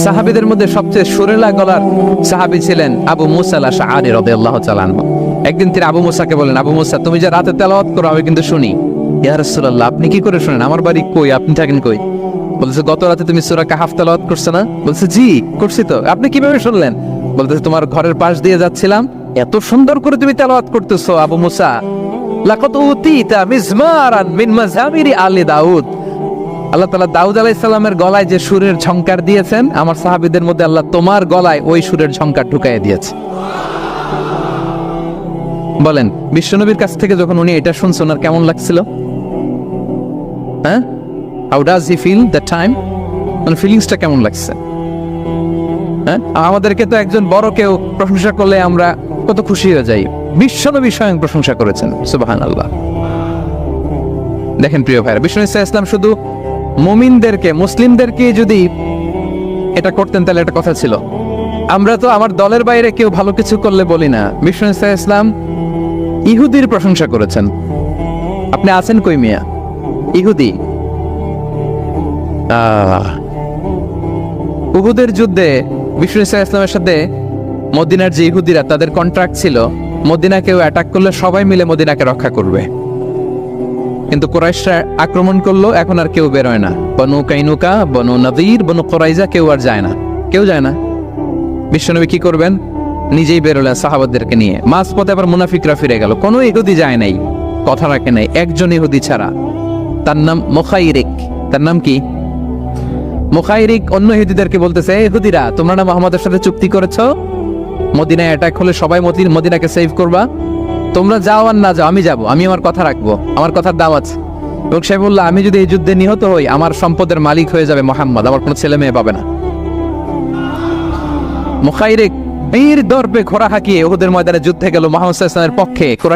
সাহাবীদের মধ্যে সবচেয়ে সুরেলা গলার সাহাবী ছিলেন আবু মুসা আল-আশআরী রাদিয়াল্লাহু তাআলা আনহু। একদিন তিনি আবু মুসাকে বলেন, আবু মুসা, তুমি যে রাতে তেলাওয়াত করো আমি কিন্তু শুনি। ইয়া রাসূলুল্লাহ, আপনি কি করে শুনেন? আমার বাড়ি কই, আপনি থাকেন কই? বলছে, গত রাতে তুমি সূরা কাহাফ তেলাওয়াত করছো না? বলছে, জি করছি তো। আপনি কিভাবে শুনলেন? বলতেছে, তোমার ঘরের পাশ দিয়ে যাচ্ছিলাম, এত সুন্দর করে তুমি তেলাওয়াত করতেছো আবু মুসা। লাকাদ উতিতা মিজমারান মিন মাযামিরি আলি দাউদ। আল্লাহ তাআলা দাউদ আলাইহিস সালামের গলায় যে সুরের ঝংকার দিয়েছেন, আমার সাহাবীদের মধ্যে আল্লাহ তোমার গলায় ওই সুরের ঝংকার ঢুকাইয়া দিয়েছে। বলেন, বিশ্বনবীর কাছ থেকে যখন উনি এটা শুনছেন ওনার কেমন লাগছিল? হ্যাঁ, how does he feel that time? মানে ফিলিংসটা কেমন লাগছে? হ্যাঁ, আমাদেরকে তো একজন বড় কেউ প্রশংসা করলে আমরা কত খুশি হয়ে যাই। বিশ্বনবী স্বয়ং প্রশংসা করেছেন, সুবহানাল্লাহ। দেখেন প্রিয় ভাইরা, বিশ্বনবী সাল্লাল্লাহু আলাইহি ওয়াসাল্লাম শুধু মুমিনদেরকে, মুসলিমদেরকে যদি এটা করতেন তাহলে একটা কথা ছিল, আমরা তো আমার দলের বাইরে কেউ ভালো কিছু করলে বলি না। বিশ্বনবী সাল্লাল্লাহু আলাইহি ওয়াসাল্লাম ইহুদির প্রশংসা করেছেন। আপনি আছেন কই মিয়া? ইহুদি উহুদের যুদ্ধে বিশ্বনবী সাল্লাল্লাহু আলাইহি ওয়াসাল্লামের সাথে মদিনার যে ইহুদিরা, তাদের কন্ট্রাক্ট ছিল মদিনা কেউ অ্যাটাক করলে সবাই মিলে মদিনাকে রক্ষা করবে। কিন্তু কুরাইশরা আক্রমণ করলো, এখন আর কেউ বের হয় না। বনু কাইনুকা, বনু নযীর, বনু কুরাইজা কেউ আর যায় না, কেউ যায় না। বিশ্বনবী কি করবেন? নিজেই বেরোলেন সাহাবাদেরকে নিয়ে। মাঝপথে আবার মুনাফিকরা ফিরে গেল, কোনো ইহুদি যায় নাই, কথা রাখে নাই, একজন ইহুদি ছাড়া। তার নাম মুখাইরিক। তার নাম কি? মুখাইরিক। অন্য ইহুদিদেরকে বলতেছে, ইহুদিরা, তোমরা না মুহাম্মদের সাথে চুক্তি করেছো মদিনায় অ্যাটাক হলে সবাই মদিনাকে সেভ করবা, তোমরা যাও আর না যাও, আমি যাব, আমি আমার কথা রাখবো, আমার কথার দাম আছে। এবং সে বলল, আমি যদি এই যুদ্ধে নিহত হই আমার সম্পদের মালিক হয়ে যাবে মুহাম্মদ, আমার কোনো ছেলে মেয়ে পাবে না। মুখাইরিক বীর দর্পে ঘোড়া হাঁকিয়ে উহুদের ময়দানে যুদ্ধে গেল মুহাম্মদ সাল্লাল্লাহু আলাইহি ওয়াসাল্লামের পক্ষে। কুরাইশ